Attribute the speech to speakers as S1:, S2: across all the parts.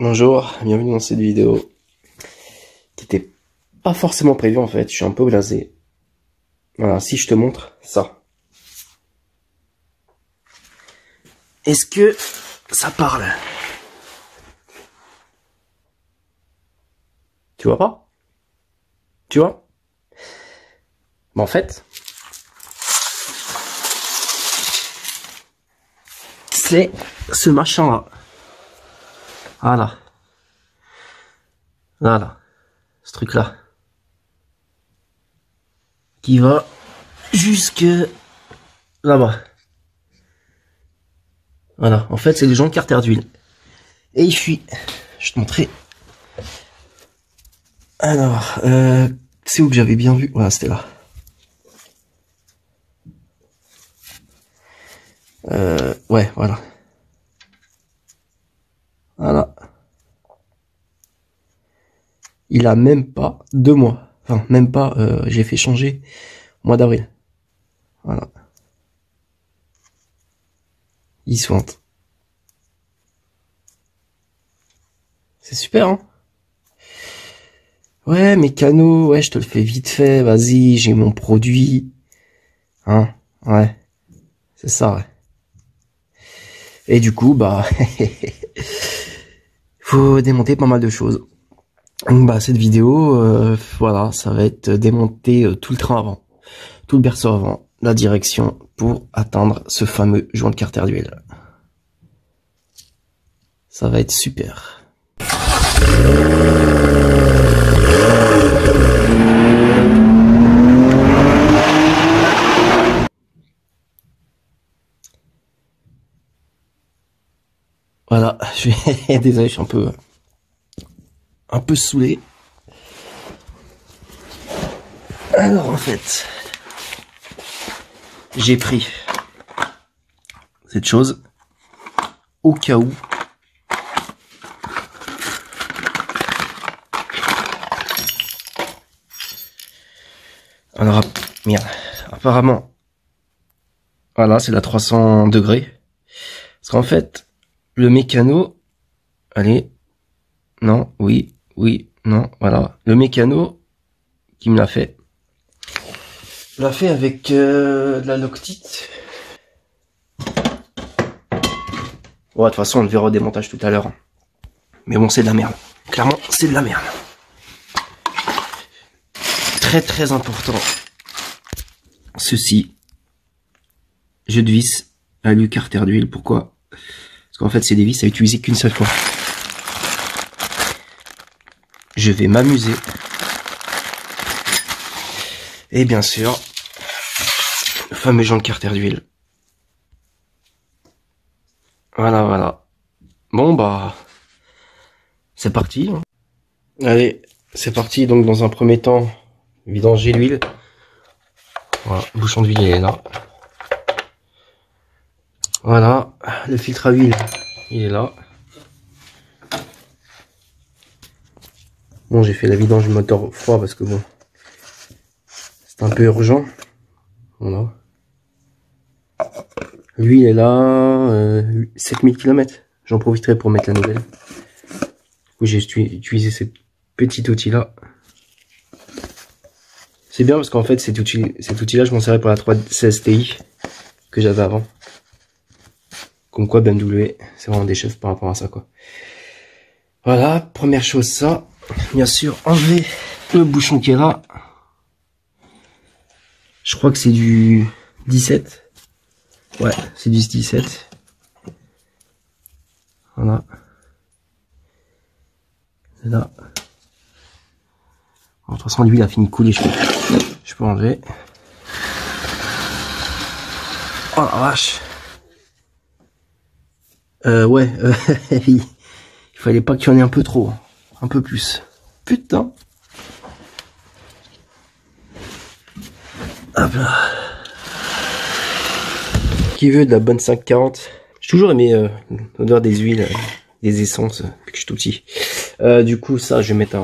S1: Bonjour, bienvenue dans cette vidéo qui était pas forcément prévue en fait, je suis un peu blasé. Voilà, si je te montre ça. Est-ce que ça parle? Tu vois pas? Tu vois? En fait, c'est ce machin-là. Voilà. Voilà. Ce truc-là. Qui va jusque là-bas. Voilà. En fait, c'est le joint de carter d'huile. Et il fuit. Je vais te montrer. Alors, c'est où que j'avais bien vu? Voilà, c'était là. Ouais, voilà. Voilà. Il a même pas 2 mois. Enfin, même pas, j'ai fait changer au mois d'avril. Voilà. Il sointe. C'est super, hein? Ouais, mécano, ouais, je te le fais vite fait, vas-y, j'ai mon produit. Hein? Ouais. C'est ça, ouais. Et du coup, bah, faut démonter pas mal de choses. Donc, bah, cette vidéo, voilà, ça va être démonter tout le train avant, tout le berceau avant, la direction pour atteindre ce fameux joint de carter d'huile. Ça va être super. Voilà, désolé, je suis un peu saoulé. Alors en fait, j'ai pris cette chose au cas où. Alors, merde, apparemment, voilà, c'est la 300 degrés. Parce qu'en fait, le mécano, allez, non, oui, non, voilà. Le mécano qui me l'a fait avec de la Loctite. Ouais, de toute façon, on le verra au démontage tout à l'heure. Mais bon, c'est de la merde. Clairement, c'est de la merde. Très très important. Ceci. Jeu de vis alu carter d'huile. Pourquoi? Parce qu'en fait, c'est des vis à utiliser qu'une seule fois. Je vais m'amuser. Et bien sûr, le fameux joint de carter d'huile. Voilà, voilà. Bon, bah, c'est parti. Allez, c'est parti. Donc, dans un premier temps, vidanger l'huile. Voilà, le bouchon d'huile est là. Voilà, le filtre à huile, il est là. Bon, j'ai fait la vidange du moteur froid parce que bon, c'est un peu urgent. Voilà. L'huile est là, 7000 km. J'en profiterai pour mettre la nouvelle. Du coup, j'ai utilisé ce petit outil-là. C'est bien parce qu'en fait, cet outil-là, je m'en servais pour la 316 Ti que j'avais avant. Comme quoi, BMW, c'est vraiment des chefs par rapport à ça, quoi. Voilà, première chose, ça. Bien sûr, enlever le bouchon qui est là. Je crois que c'est du 17. Ouais, c'est du 17. Voilà. C'est là. Bon, de toute façon, l'huile a fini de couler, je peux enlever. Oh la vache. Ouais, il fallait pas qu'il y en ait un peu trop. Un peu plus. Putain. Hop là. Qui veut de la bonne 540? J'ai toujours aimé l'odeur des huiles, des essences, depuis que je suis tout petit. Du coup, ça, je vais mettre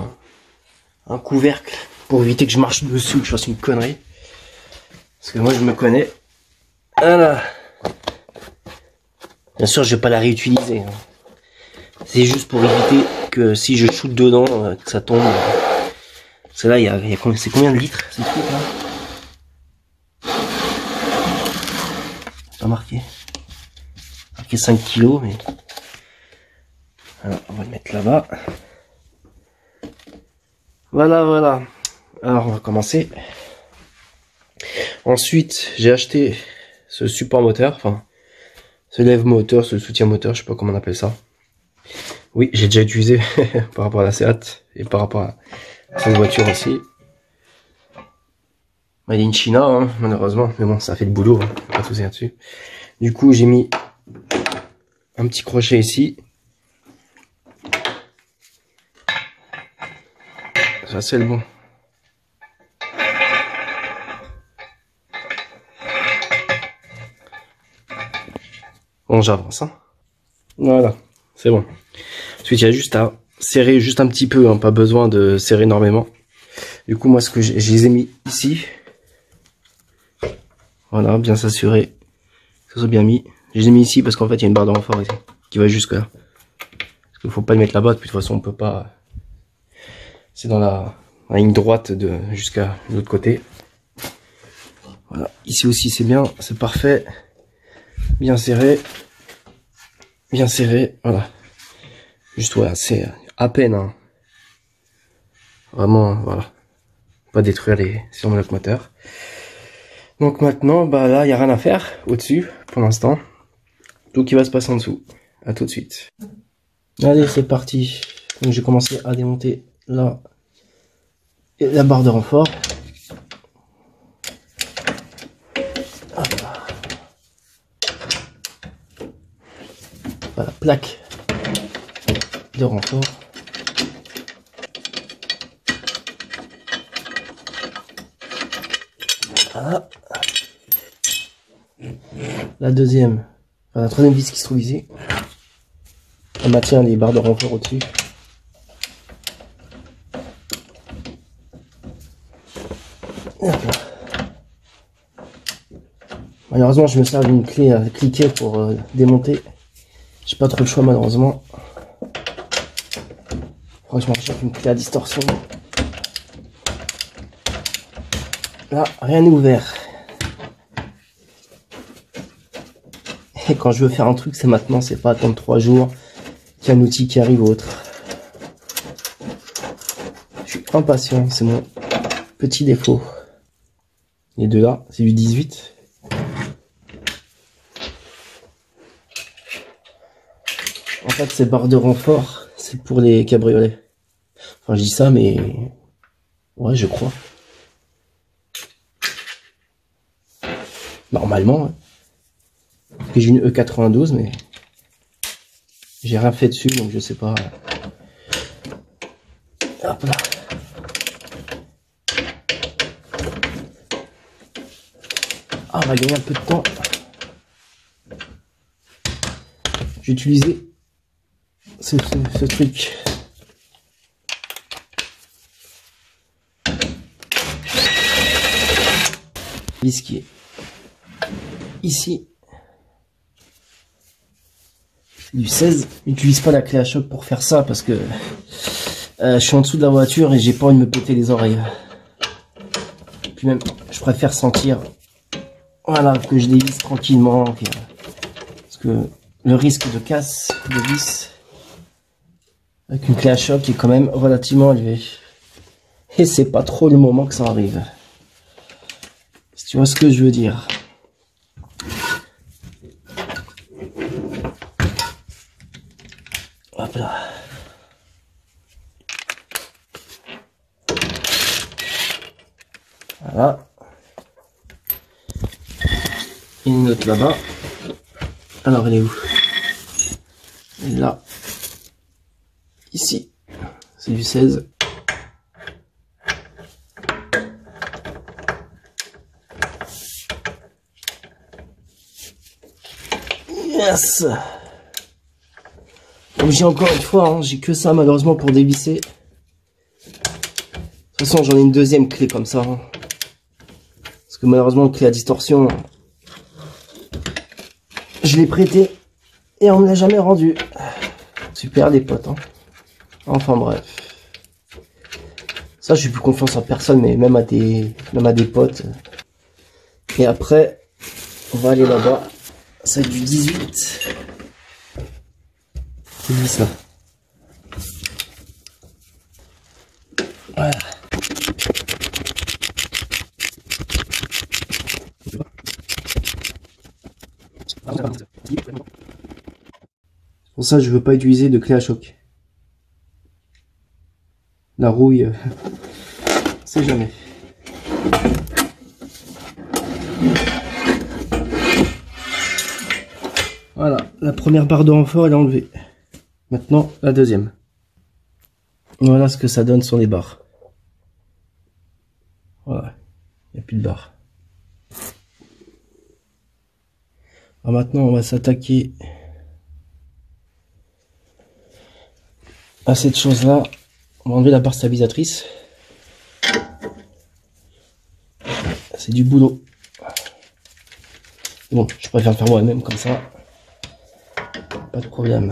S1: un couvercle pour éviter que je marche dessus, que je fasse une connerie. Parce que moi, je me connais. Voilà. Bien sûr, je vais pas la réutiliser. Hein. C'est juste pour éviter que si je shoot dedans, que ça tombe. Parce que là, c'est combien de litres ce truc là? Pas marqué. Marqué 5 kilos, mais. Alors, on va le mettre là-bas. Voilà, voilà. Alors, on va commencer. Ensuite, j'ai acheté ce support moteur, enfin, ce lève moteur, ce soutien moteur, je sais pas comment on appelle ça. Oui, j'ai déjà utilisé par rapport à la Seat et par rapport à cette voiture aussi. Made in China, hein, malheureusement, mais bon, ça fait le boulot, hein, pas tout ça dessus. Du coup, j'ai mis un petit crochet ici. Ça, c'est le bon. Bon, j'avance, hein. Voilà, c'est bon. Ensuite, il y a juste à serrer juste un petit peu, hein, pas besoin de serrer énormément. Du coup, moi, ce que je les ai mis ici. Voilà, bien s'assurer que ça soit bien mis. Je les ai mis ici parce qu'en fait, il y a une barre de renfort ici qui va jusque là. Parce qu'il faut pas le mettre là-bas, de toute façon, on peut pas. C'est dans la ligne droite de jusqu'à l'autre côté. Voilà, ici aussi, c'est bien, c'est parfait. Bien serré. Bien serré, voilà. Juste, voilà, c'est à peine, hein. Vraiment, voilà. Pas détruire les sur le moteur. Donc maintenant, bah là, il n'y a rien à faire au-dessus, pour l'instant. Tout qui va se passer en dessous. À tout de suite. Allez, c'est parti. Donc j'ai commencé à démonter là la barre de renfort. Hop là. Voilà, plaque de renfort. Voilà. La deuxième, enfin, la troisième vis qui se trouve ici. On maintient les barres de renfort au-dessus. Malheureusement, je me sers d'une clé à cliquer pour démonter. J'ai pas trop le choix, malheureusement. Faudra que je me recherche une clé à distorsion. Là, rien n'est ouvert. Et quand je veux faire un truc, c'est maintenant, c'est pas attendre 3 jours qu'il y a un outil qui arrive ou autre. Je suis impatient, c'est mon petit défaut. Les deux là, c'est du 18. En fait, ces barres de renfort, c'est pour les cabriolets. Enfin, je dis ça, mais ouais, je crois. Normalement, ouais. J'ai une E92, mais j'ai rien fait dessus, donc je sais pas. Hop là. Ah, on va gagner un peu de temps. J'ai utilisé ce truc. Vis qui est ici. Du 16. J'utilise pas la clé à choc pour faire ça parce que je suis en dessous de la voiture et j'ai pas envie de me péter les oreilles. Puis même, je préfère sentir, voilà, que je dévisse tranquillement, parce que le risque de casse de vis avec une clé à choc est quand même relativement élevé. Et c'est pas trop le moment que ça arrive. Si tu vois ce que je veux dire. Hop là. Voilà. Une autre là-bas. Alors elle est où? Elle est là. Ici. C'est du 16. Yes. Comme j'ai encore une fois, hein, j'ai que ça malheureusement pour dévisser. De toute façon, j'en ai une deuxième clé comme ça. Hein. Parce que malheureusement, clé à distorsion, je l'ai prêté et on me l'a jamais rendu. Super des potes, hein. Enfin bref. Ça, j'ai plus confiance en personne, mais même à des potes. Et après, on va aller là-bas. C'est du 18. C'est lui ça. Voilà. Pour ça, je veux pas utiliser de clé à choc. La rouille, on sait jamais. Voilà, la première barre de renfort elle est enlevée. Maintenant, la deuxième. Voilà ce que ça donne sur les barres. Voilà, il n'y a plus de barres. Alors maintenant, on va s'attaquer à cette chose-là. On va enlever la barre stabilisatrice. C'est du boulot. Bon, je préfère le faire moi-même comme ça. Pas de problème.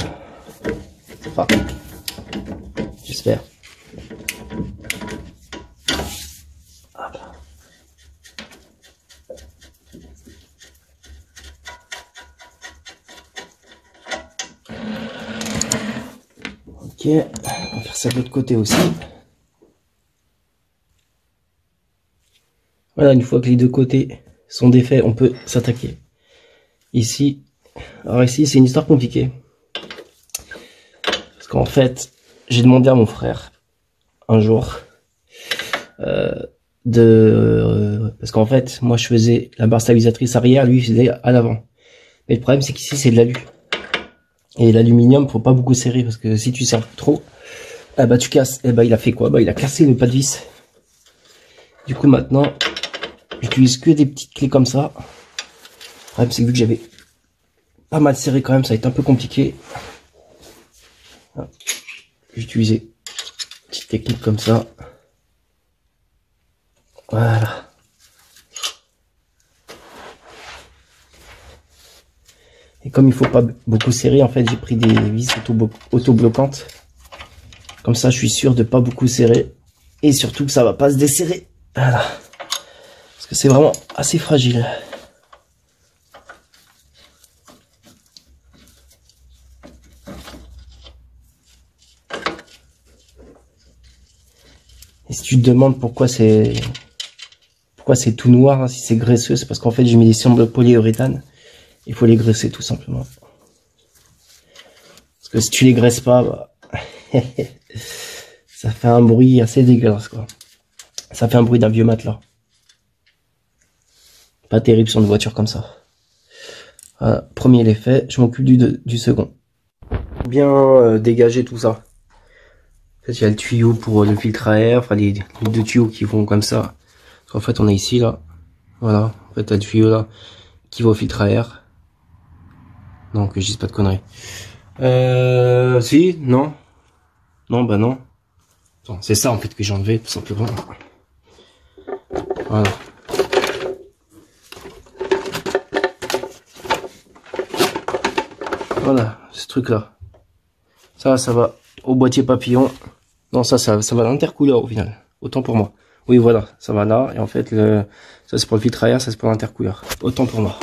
S1: Enfin, j'espère. Ok, on va faire ça de l'autre côté aussi. Voilà, une fois que les deux côtés sont défaits, on peut s'attaquer. Ici, alors ici c'est une histoire compliquée. Parce qu'en fait, j'ai demandé à mon frère un jour parce qu'en fait, moi je faisais la barre stabilisatrice arrière, lui il faisait à l'avant. Mais le problème c'est qu'ici c'est de l'alu. Et l'aluminium, faut pas beaucoup serrer parce que si tu serres trop, eh bah tu casses. Eh bah il a fait quoi? Bah il a cassé le pas de vis. Du coup maintenant, j'utilise que des petites clés comme ça. Le problème c'est que vu que j'avais pas mal serré quand même, ça a été un peu compliqué. J'ai utilisé une petite technique comme ça. Voilà. Et comme il faut pas beaucoup serrer, en fait j'ai pris des vis auto-bloquantes. Comme ça je suis sûr de pas beaucoup serrer. Et surtout que ça va pas se desserrer. Voilà. Parce que c'est vraiment assez fragile. Et si tu te demandes pourquoi c'est tout noir, hein, si c'est graisseux, c'est parce qu'en fait j'ai mis des cendres de polyuréthane. Il faut les graisser tout simplement. Parce que si tu les graisses pas, bah, ça fait un bruit assez dégueulasse quoi. Ça fait un bruit d'un vieux matelas. Pas terrible sur une voiture comme ça. Voilà, premier l'effet, je m'occupe du second. Bien dégager tout ça. En fait, il y a le tuyau pour le filtre à air, enfin les deux tuyaux qui vont comme ça. En fait, on a ici là, voilà. En fait, t'as le tuyau là qui va au filtre à air. Non, que je dise pas de conneries. Si, non, non, bah non. C'est ça en fait que j'ai enlevé tout simplement. Voilà. Voilà, ce truc là. Ça va au boîtier papillon. Non, ça va à l'intercouleur au final. Autant pour moi. Oui, voilà, ça va là. Et en fait, ça c'est pour le filtre à air, ça c'est pour l'intercouleur. Autant pour moi.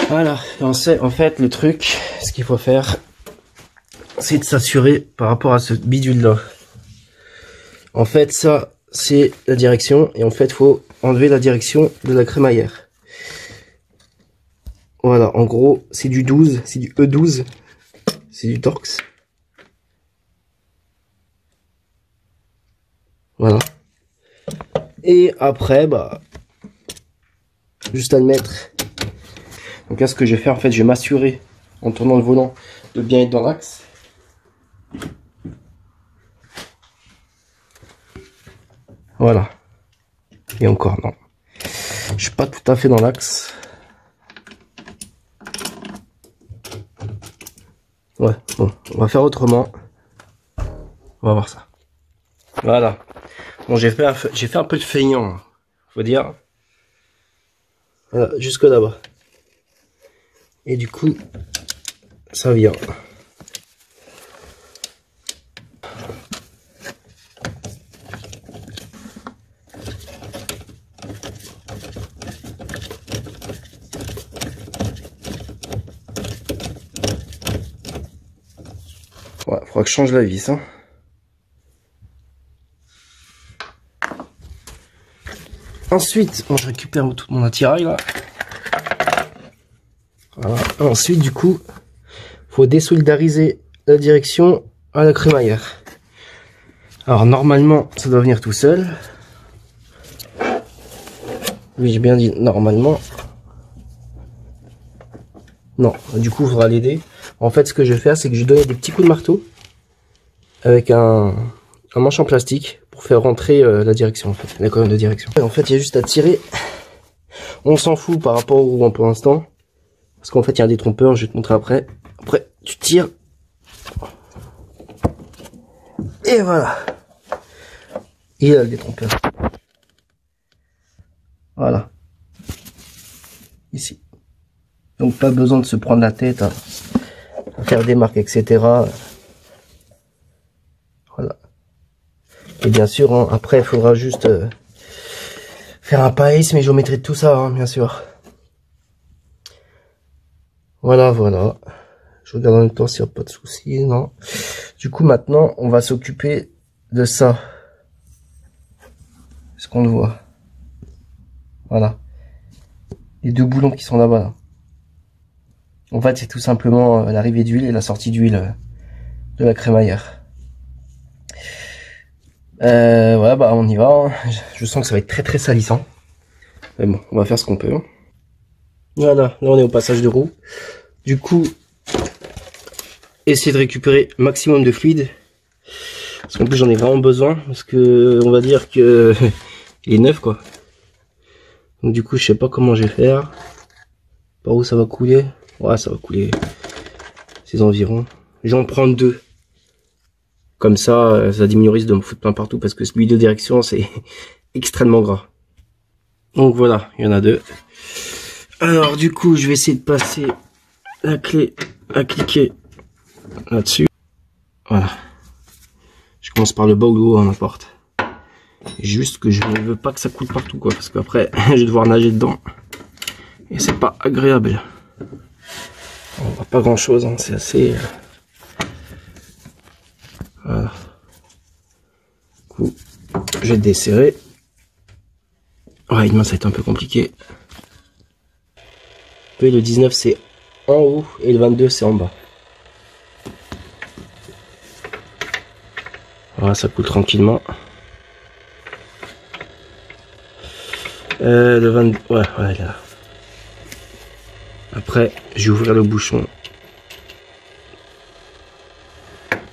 S1: Voilà. Et on sait, en fait, le truc, ce qu'il faut faire, c'est de s'assurer par rapport à ce bidule là. En fait, ça, c'est la direction. Et en fait, il faut enlever la direction de la crémaillère. Voilà, en gros, c'est du 12, c'est du E12. C'est du Torx. Voilà. Et après, bah, juste à le mettre. Donc là, ce que je vais faire, en fait, je vais m'assurer, en tournant le volant, de bien être dans l'axe. Voilà. Et encore, non. Je suis pas tout à fait dans l'axe. Ouais, bon, on va faire autrement. On va voir ça. Voilà. Bon, j'ai fait un peu de feignant, faut dire. Voilà, jusque là-bas. Et du coup, ça vient. Ouais, faudra que je change la vis. Hein. Ensuite, bon, je récupère tout mon attirail là. Voilà. Ensuite, du coup, faut désolidariser la direction à la crémaillère. Alors normalement, ça doit venir tout seul. Oui, j'ai bien dit normalement. Non, du coup, il faudra l'aider. En fait, ce que je vais faire, c'est que je vais donner des petits coups de marteau avec un manche en plastique pour faire rentrer la direction, en fait, la colonne de direction. Et en fait, il y a juste à tirer. On s'en fout par rapport au roulement pour l'instant. Parce qu'en fait, il y a un détrompeur, je vais te montrer après. Après, tu tires. Et voilà. Il y a le détrompeur. Voilà. Ici. Donc, pas besoin de se prendre la tête à faire des marques, etc. Voilà. Et bien sûr, hein, après, il faudra juste faire un pace, mais géométrie de tout ça, hein, bien sûr. Voilà, voilà. Je regarde en même temps s'il n'y a pas de soucis, non. Du coup, maintenant, on va s'occuper de ça. Ce qu'on le voit. Voilà. Les deux boulons qui sont là-bas. Là. En fait, c'est tout simplement l'arrivée d'huile et la sortie d'huile de la crémaillère. Ouais, bah on y va. Hein. Je sens que ça va être très très salissant. Mais bon, on va faire ce qu'on peut. Hein. Voilà, là on est au passage de roue. Du coup, essayer de récupérer maximum de fluide. Parce qu'en plus j'en ai vraiment besoin. Parce que on va dire que il est neuf quoi. Donc du coup je sais pas comment je vais faire. Par où ça va couler? Ouais, ça va couler ces environs. Je vais en prendre deux. Comme ça, ça diminue le risque de me foutre plein partout. Parce que celui de direction c'est extrêmement gras. Donc voilà, il y en a deux. Alors du coup je vais essayer de passer la clé à cliquer là-dessus. Voilà. Je commence par le bas ou le haut, hein, n'importe. Juste que je ne veux pas que ça coule partout, quoi. Parce qu'après, je vais devoir nager dedans. Et c'est pas agréable. On voit pas grand chose, hein, c'est assez... Voilà. Du coup, je vais desserrer. Ouais, demain ça va être un peu compliqué. Et le 19 c'est en haut et le 22 c'est en bas. Voilà, ça coule tranquillement. Le 22, ouais, là. Après, je vais ouvrir le bouchon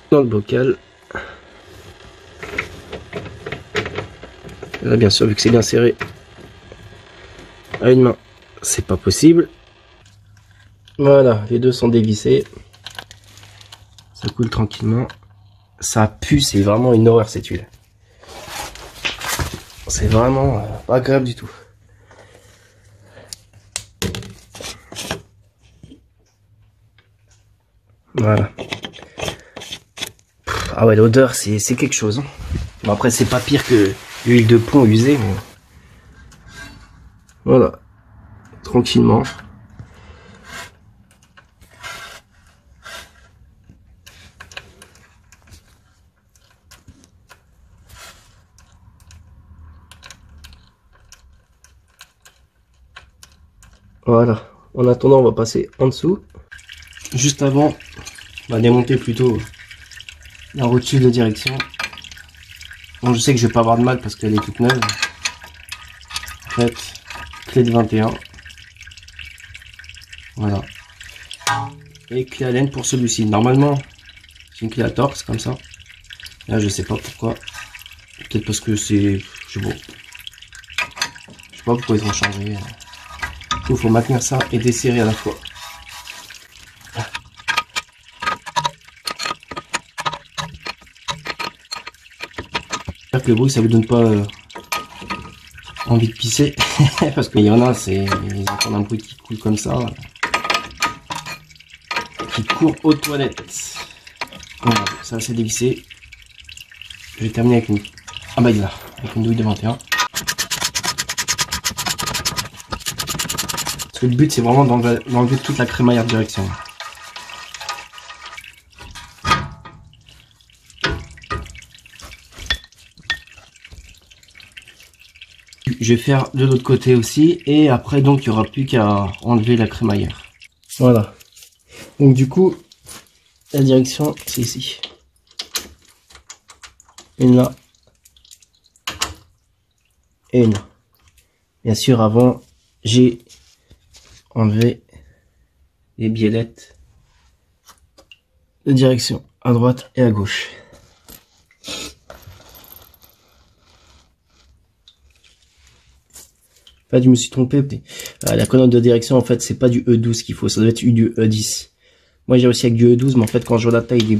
S1: dans le bocal. Là, bien sûr, vu que c'est bien serré à une main, c'est pas possible. Voilà, les deux sont dévissés. Ça coule tranquillement. Ça pue, c'est vraiment une horreur cette huile. C'est vraiment pas agréable du tout. Voilà. Ah ouais, l'odeur, c'est quelque chose. Hein. Bon, après, c'est pas pire que l'huile de plomb usée, mais... Voilà. Tranquillement. Voilà. En attendant, on va passer en dessous. Juste avant, on va démonter plutôt la rotule de direction. Bon, je sais que je vais pas avoir de mal parce qu'elle est toute neuve. En fait, clé de 21. Voilà. Et clé à laine pour celui-ci. Normalement, c'est une clé à torx comme ça. Là, je sais pas pourquoi. Peut-être parce que c'est... Je sais pas. Je sais pas pourquoi ils ont changé. Il faut maintenir ça et desserrer à la fois. J'espère que le bruit ça vous donne pas envie de pisser. Parce qu'il y en a, ils entendent un bruit qui coule comme ça. Qui court aux toilettes. Voilà, ça c'est dévissé. Je vais terminer avec une... Ah bah il est là, avec une douille de 21. Parce que le but c'est vraiment d'enlever toute la crémaillère de direction. je vais faire de l'autre côté aussi. Et après, donc, il n'y aura plus qu'à enlever la crémaillère. Voilà. Donc, du coup, la direction, c'est ici. Une là. Et une là. Bien sûr, avant, j'ai enlevé les biellettes de direction à droite et à gauche. En fait, je me suis trompé. La colonne de direction, en fait, c'est pas du E12 qu'il faut, ça doit être du E10. Moi, j'ai réussi avec du E12, mais en fait, quand je vois la taille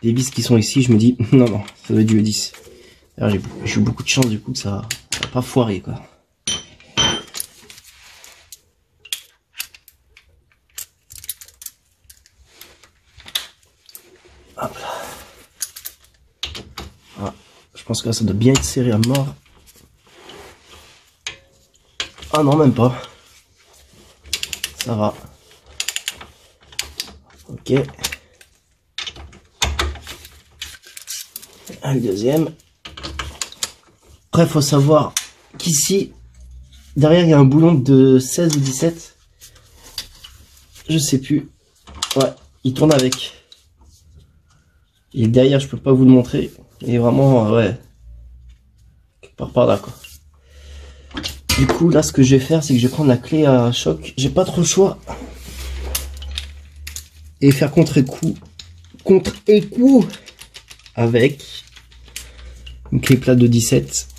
S1: des vis qui sont ici, je me dis, non, non, ça doit être du E10. Alors, j'ai eu beaucoup de chance, du coup, que ça va pas foirer, quoi. Hop là. Voilà. Je pense que là, ça doit bien être serré à mort. Ah non, même pas. Ça va. Ok. Un deuxième. Après, faut savoir qu'ici, derrière, il y a un boulon de 16 ou 17. Je sais plus. Ouais, il tourne avec. Et derrière, je peux pas vous le montrer. Et vraiment, ouais. Quelque part par là, quoi. Du coup, là, ce que je vais faire, c'est que je vais prendre la clé à choc. J'ai pas trop le choix. Et faire contre-écoup. Contre-écoup. Avec une clé plate de 17.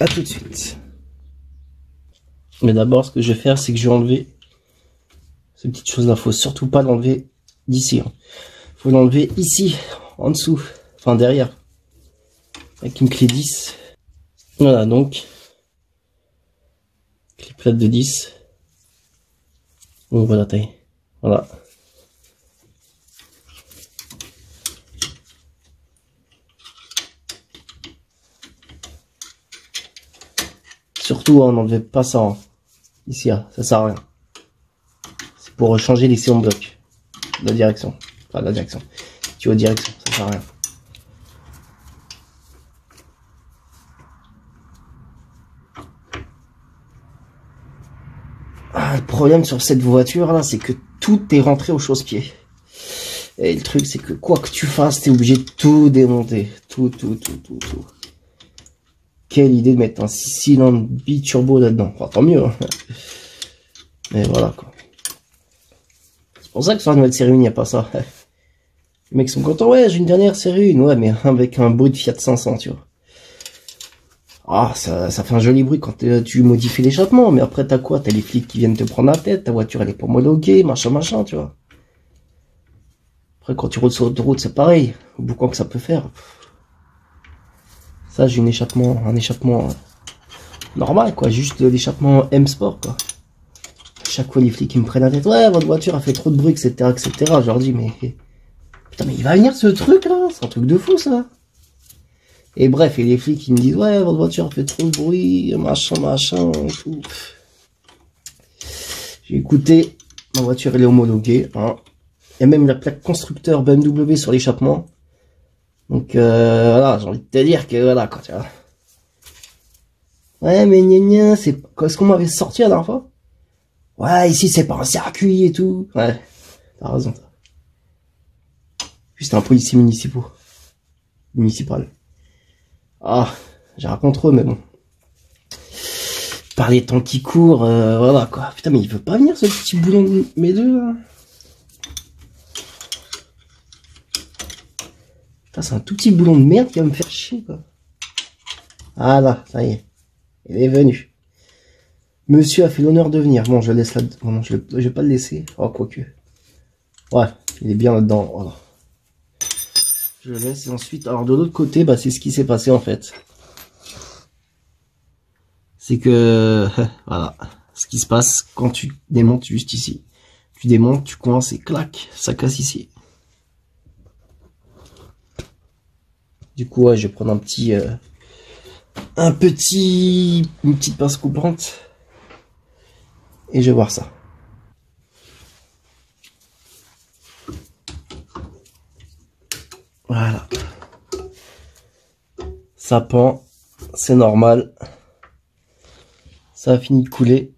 S1: À tout de suite. Mais d'abord, ce que je vais faire, c'est que je vais enlever ces petites choses-là. Faut surtout pas l'enlever d'ici. Faut l'enlever ici, en dessous. Enfin, derrière. Avec une clé 10. Voilà, donc. Clé plate de 10. On voit la taille. Voilà. Surtout, on n'enlevez pas ça. Hein. Ici, hein, ça sert à rien. C'est pour changer les séons blocs. La direction. Enfin, la direction. Tu vois, direction, ça sert à rien. Ah, le problème sur cette voiture là, c'est que tout est rentré au chausse-pied. Et le truc, c'est que quoi que tu fasses, t'es obligé de tout démonter. Tout. Quelle idée de mettre un 6 cylindres biturbo là-dedans. Enfin, tant mieux. Hein. Mais voilà, quoi. C'est pour ça que sur la nouvelle série 1, il n'y a pas ça. Les mecs sont contents. Ouais, j'ai une dernière série 1. Ouais, mais avec un bruit de Fiat 500, tu vois. Ah, ça fait un joli bruit quand tu modifies l'échappement. Mais après, t'as quoi? T'as les flics qui viennent te prendre la tête. Ta voiture, elle est pas homologuée, machin, tu vois. Après, quand tu roules sur l'autoroute, c'est pareil. Au boucan que ça peut faire. Ça, j'ai un échappement normal, quoi. Juste l'échappement M-Sport, quoi. Chaque fois, les flics, ils me prennent la tête. Ouais, votre voiture a fait trop de bruit, etc., etc. Je leur dis, mais... Putain, mais il va venir ce truc, là. C'est un truc de fou, ça. Et bref, et les flics, ils me disent, ouais, votre voiture a fait trop de bruit, machin, et tout. J'ai écouté. Ma voiture, elle est homologuée, hein. Il y a même la plaque constructeur BMW sur l'échappement. Donc, voilà, j'ai envie de te dire que, voilà, quoi, tu vois. Ouais, mais gna, c'est... Qu'est-ce qu'on m'avait sorti la dernière fois? Ouais, ici, c'est pas un circuit et tout. Ouais, t'as raison, ça. Puis c'était un policier municipal. Ah, j'ai rien contre eux, mais bon. Par les temps qui courent, voilà, quoi. Putain, mais il veut pas venir, ce petit boulon de mes deux, là. Putain, c'est un tout petit boulon de merde qui va me faire chier, quoi. Ah là, ça y est. Il est venu. Monsieur a fait l'honneur de venir. Bon, je laisse là. Bon, je vais pas le laisser. Oh, quoique. Ouais, il est bien là-dedans. Voilà. Je le laisse. Et ensuite, alors de l'autre côté, bah, c'est ce qui s'est passé en fait. C'est que, voilà. Ce qui se passe quand tu démontes juste ici. Tu démontes, tu coinces et clac, ça casse ici. Du coup, ouais, je vais prendre une petite pince coupante. Et je vais voir ça. Voilà. Ça pend, c'est normal. Ça a fini de couler.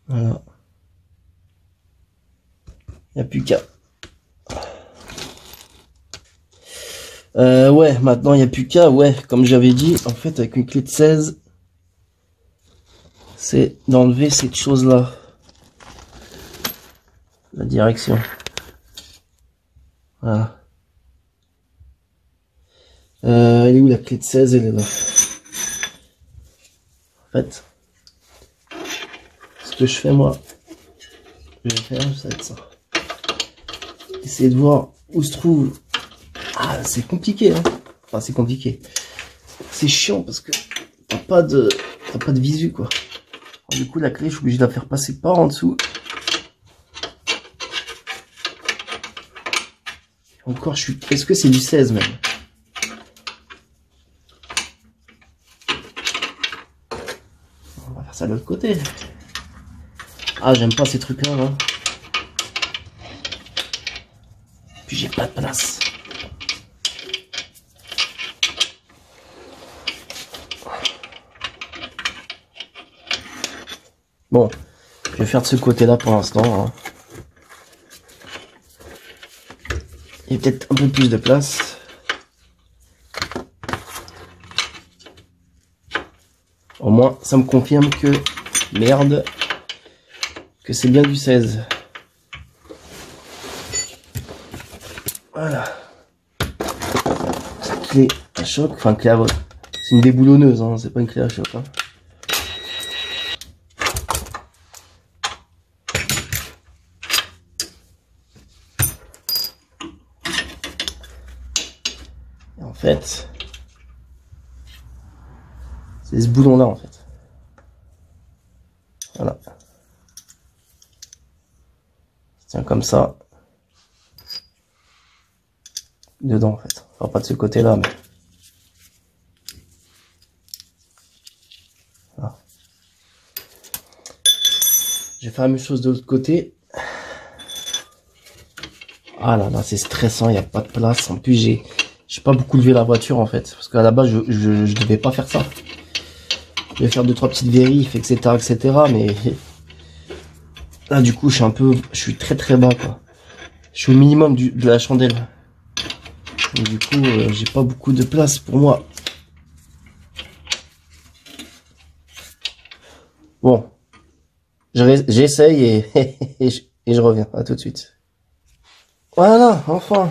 S1: Voilà. Il n'y a plus qu'à. Ouais, maintenant il n'y a plus qu'à. Ouais, comme j'avais dit, en fait, avec une clé de 16, c'est d'enlever cette chose-là. La direction. Voilà. Elle est où la clé de 16? Elle est là. En fait, ce que je fais moi, je vais faire, ça va être ça. Essayer de voir où se trouve. Ah, c'est compliqué, hein. Enfin, c'est compliqué. C'est chiant parce que t'as pas de visu, quoi. Alors, du coup, la clé, je suis obligé de la faire passer par en dessous. Encore, je suis. Est-ce que c'est du 16 même? On va faire ça de l'autre côté. Ah, j'aime pas ces trucs-là, là. Puis j'ai pas de place. Bon, je vais faire de ce côté-là pour l'instant. Hein. Il y a peut-être un peu plus de place. Au moins, ça me confirme que, merde, que c'est bien du 16. Voilà. Clé à choc, enfin clé à... C'est une déboulonneuse, hein, c'est pas une clé à choc. Hein. Et en fait, c'est ce boulon là en fait. Voilà. Tiens comme ça. Dedans en fait. Enfin pas de ce côté là mais. Voilà. Je vais faire la même chose de l'autre côté. Ah là là, c'est stressant, il n'y a pas de place. En plus, j'ai pas beaucoup levé la voiture en fait. Parce qu'à la base, je devais pas faire ça. Je vais faire 2-3 petites vérifs, etc., etc. Mais là, du coup, je suis très très bas quoi. Je suis au minimum de la chandelle. Et du coup, j'ai pas beaucoup de place pour moi. Bon, j'essaye et je reviens. À tout de suite. Voilà, enfin.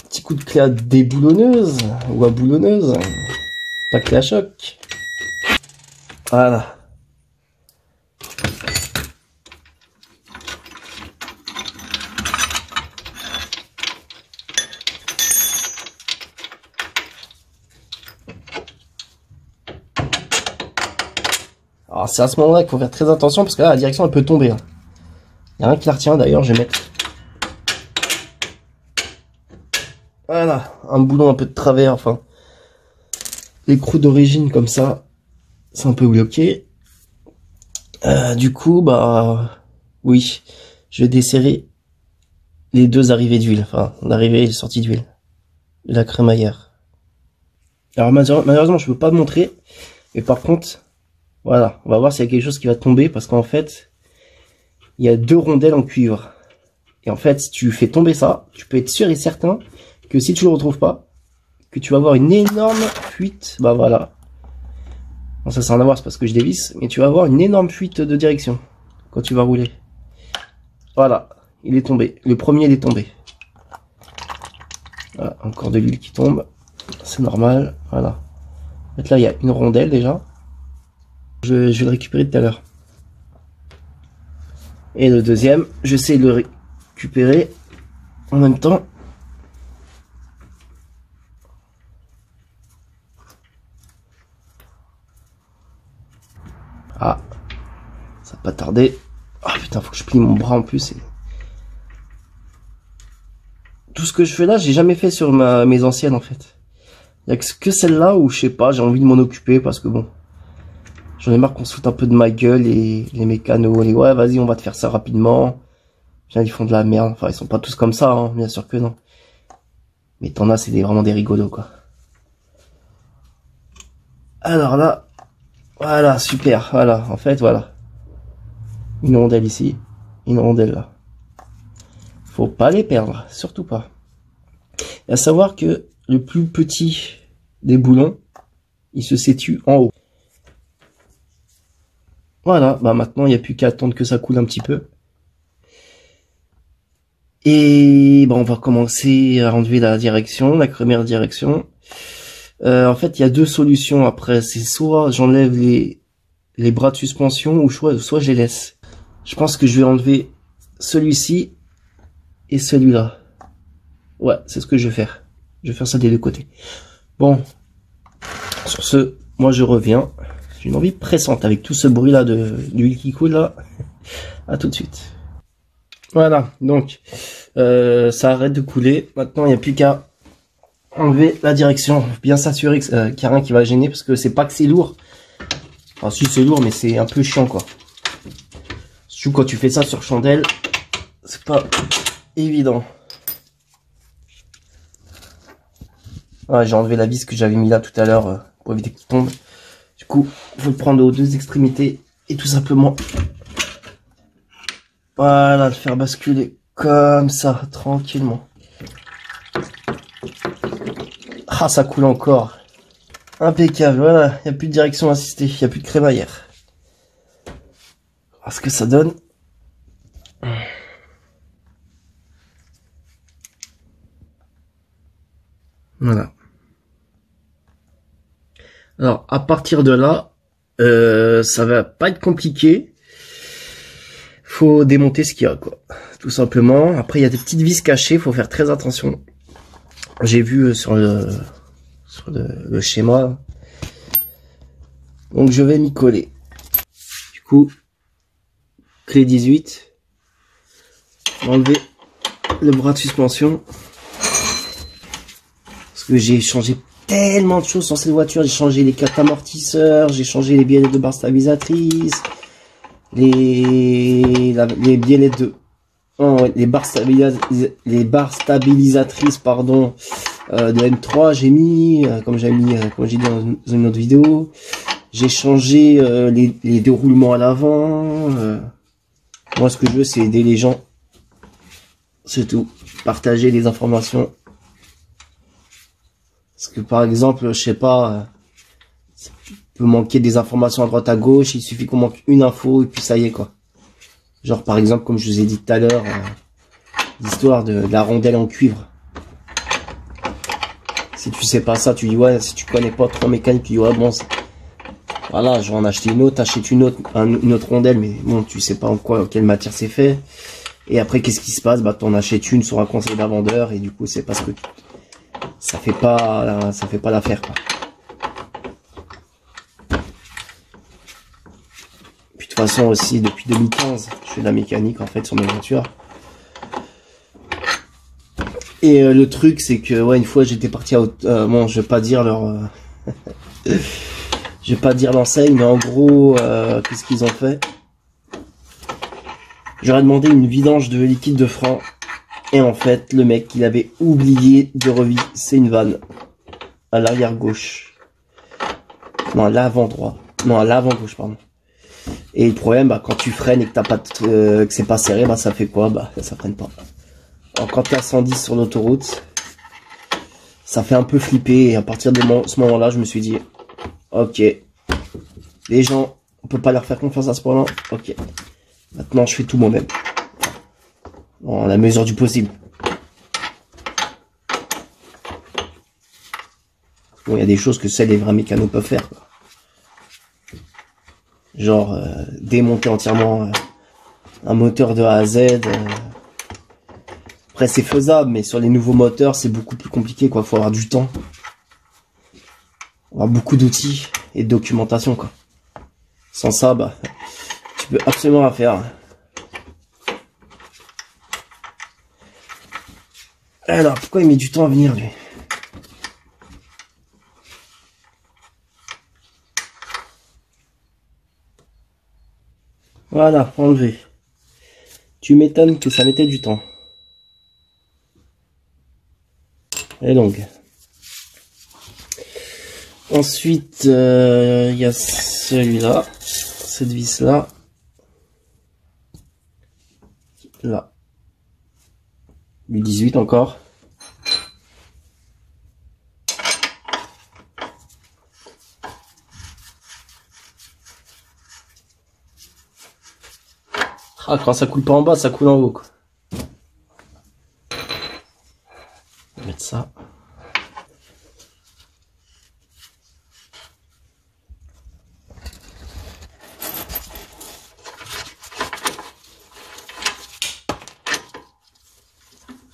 S1: Petit coup de clé à déboulonneuse ou à boulonneuse. Pas clé à choc. Voilà. Alors c'est à ce moment-là qu'il faut faire très attention parce que là la direction elle peut tomber. Hein. Il n'y a rien qui la retient d'ailleurs, je vais mettre. Voilà, un boulon un peu de travers, enfin. L'écrou d'origine comme ça, c'est un peu bloqué. Du coup, bah oui, je vais desserrer les deux arrivées d'huile, enfin l'arrivée et la sortie d'huile de la crémaillère. Alors malheureusement je peux pas montrer, mais par contre, voilà, on va voir s'il y a quelque chose qui va tomber parce qu'en fait, il y a 2 rondelles en cuivre. Et en fait, si tu fais tomber ça, tu peux être sûr et certain que si tu le retrouves pas, que tu vas avoir une énorme fuite. Bah voilà. Bon, ça c'est rien à voir, c'est parce que je dévisse, mais tu vas avoir une énorme fuite de direction quand tu vas rouler. Voilà, il est tombé. Le premier il est tombé. Voilà, encore de l'huile qui tombe. C'est normal. Voilà. En fait, là, il y a une rondelle déjà. Je vais le récupérer tout à l'heure. Et le deuxième, j'essaie de le récupérer en même temps. Ah, ça va pas tarder. Ah putain, faut que je plie mon bras en plus. Tout ce que je fais là, j'ai jamais fait sur mes anciennes en fait. Il y a que celle-là où je sais pas, j'ai envie de m'en occuper parce que bon, j'en ai marre qu'on se foute un peu de ma gueule et les mécanos, les ouais vas-y on va te faire ça rapidement. Ils font de la merde, enfin ils sont pas tous comme ça, hein, bien sûr que non. Mais t'en as, c'est vraiment des rigolos, quoi. Alors là, voilà, super, voilà, en fait, voilà. Une rondelle ici, une rondelle là. Faut pas les perdre, surtout pas. Et à savoir que le plus petit des boulons, il se situe en haut. Voilà, bah maintenant il n'y a plus qu'à attendre que ça coule un petit peu. Et bah on va commencer à enlever la direction, la première direction. En fait, il y a deux solutions après. C'est soit j'enlève les bras de suspension ou soit je les laisse. Je pense que je vais enlever celui-ci et celui-là. Ouais, c'est ce que je vais faire. Je vais faire ça des deux côtés. Bon, sur ce, moi je reviens. J'ai une envie pressante avec tout ce bruit là d'huile qui coule là. À tout de suite. Voilà, donc ça arrête de couler. Maintenant, il n'y a plus qu'à enlever la direction. Bien s'assurer qu'il n'y a rien qui va gêner parce que c'est pas que c'est lourd. Enfin, si c'est lourd, mais c'est un peu chiant quoi. Surtout quand tu fais ça sur chandelle, c'est pas évident. Ouais, j'ai enlevé la vis que j'avais mis là tout à l'heure pour éviter qu'il tombe. Du coup, il faut le prendre aux deux extrémités et tout simplement, voilà, le faire basculer comme ça, tranquillement. Ah, ça coule encore. Impeccable, voilà, il n'y a plus de direction assistée, il n'y a plus de crémaillère. Voir ce que ça donne. Voilà. Alors, à partir de là, ça va pas être compliqué. Faut démonter ce qu'il y a, quoi. Tout simplement. Après, il y a des petites vis cachées, faut faire très attention. J'ai vu sur le schéma. Donc, je vais m'y coller. Du coup, clé 18. Enlever le bras de suspension. Parce que j'ai changé tellement de choses sur cette voiture. J'ai changé les quatre amortisseurs, j'ai changé les biellettes de barre stabilisatrice, les biellettes de... Oh, ouais, les barres stabilisatrices, pardon, de M3, j'ai mis, comme j'ai dit dans une autre vidéo. J'ai changé les déroulements à l'avant. Moi, ce que je veux, c'est aider les gens. C'est tout. Partager les informations. Parce que par exemple, je sais pas, il peut manquer des informations à droite à gauche, il suffit qu'on manque une info et puis ça y est quoi. Genre par exemple, comme je vous ai dit tout à l'heure, l'histoire de la rondelle en cuivre. Si tu sais pas ça, tu dis ouais, si tu connais pas trop mécanique, tu dis ouais bon, voilà, je vais en acheter une autre, t'achètes une autre rondelle, mais bon, tu sais pas en quelle matière c'est fait. Et après, qu'est-ce qui se passe? Bah, t'en achètes une sur un conseil d'un vendeur et du coup, c'est parce que ça fait pas l'affaire quoi. Puis de toute façon aussi depuis 2015 je fais de la mécanique en fait sur mes voitures. Et le truc c'est que ouais, une fois j'étais parti à bon, je vais pas dire leur je vais pas dire l'enseigne, mais en gros qu'est-ce qu'ils ont fait? J'aurais demandé une vidange de liquide de frein et en fait le mec il avait oublié de revisser une vanne à l'arrière gauche. Non, à l'avant droit. Non, à l'avant gauche, pardon. Et le problème, bah, quand tu freines et que t'as pas que c'est pas serré, bah, ça fait quoi? Bah, ça freine pas. Alors, quand t'es à 110 sur l'autoroute, ça fait un peu flipper. Et à partir de ce moment-là, je me suis dit, ok, les gens, on peut pas leur faire confiance à ce point-là. Ok, maintenant, je fais tout moi-même. Dans la mesure du possible. Bon, il y a des choses que seuls les vrais mécanos peuvent faire, quoi. Genre démonter entièrement un moteur de A à Z. Après c'est faisable, mais sur les nouveaux moteurs c'est beaucoup plus compliqué quoi. Faut avoir du temps, avoir beaucoup d'outils et de documentation quoi. Sans ça, bah tu peux absolument rien faire. Alors pourquoi il met du temps à venir lui? Voilà, enlevé. Tu m'étonnes que ça mettait du temps. Elle est longue. Ensuite, il y a celui-là, cette vis-là, là, du 18 encore. Ah, quand ça coule pas en bas, ça coule en haut, quoi. On va mettre ça.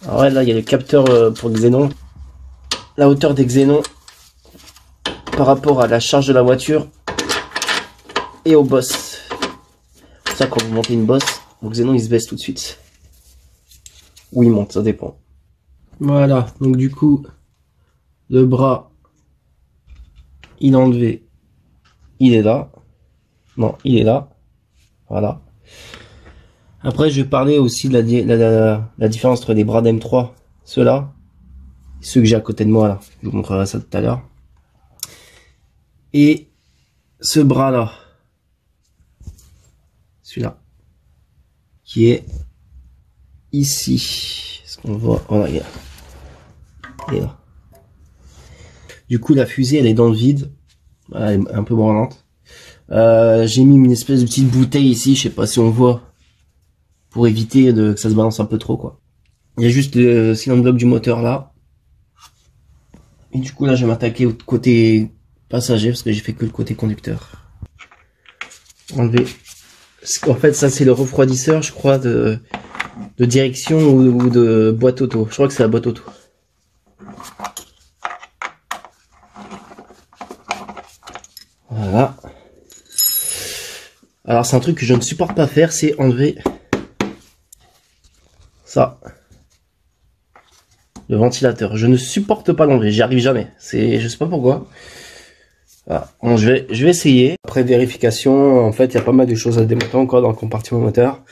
S1: Alors ouais, là, il y a le capteur pour Xénon. La hauteur des Xénons par rapport à la charge de la voiture et au boss. C'est pour ça quand vous montez une bosse, vos Xénon il se baisse tout de suite. Ou il monte, ça dépend. Voilà, donc du coup, le bras, il est enlevé. Il est là. Non, il est là. Voilà. Après, je vais parler aussi de la différence entre les bras d'M3, ceux-là, et ceux que j'ai à côté de moi là. Je vous montrerai ça tout à l'heure. Et ce bras-là, celui-là, qui est ici. Est-ce qu'on voit? Voilà, il est là. Du coup, la fusée, elle est dans le vide. Elle est un peu branlante. J'ai mis une espèce de petite bouteille ici, je sais pas si on voit, pour éviter que ça se balance un peu trop, quoi. Il y a juste le cylinder block du moteur là. Et du coup, là, je vais m'attaquer au côté passager, parce que j'ai fait que le côté conducteur. Enlever. En fait, ça, c'est le refroidisseur, je crois, de direction ou de boîte auto. Je crois que c'est la boîte auto. Voilà. Alors, c'est un truc que je ne supporte pas faire, c'est enlever ça. Le ventilateur. Je ne supporte pas l'enlever, j'y arrive jamais. Je sais pas pourquoi. Voilà. Bon, je vais essayer. Après vérification, en fait, il y a pas mal de choses à démonter encore dans le compartiment moteur.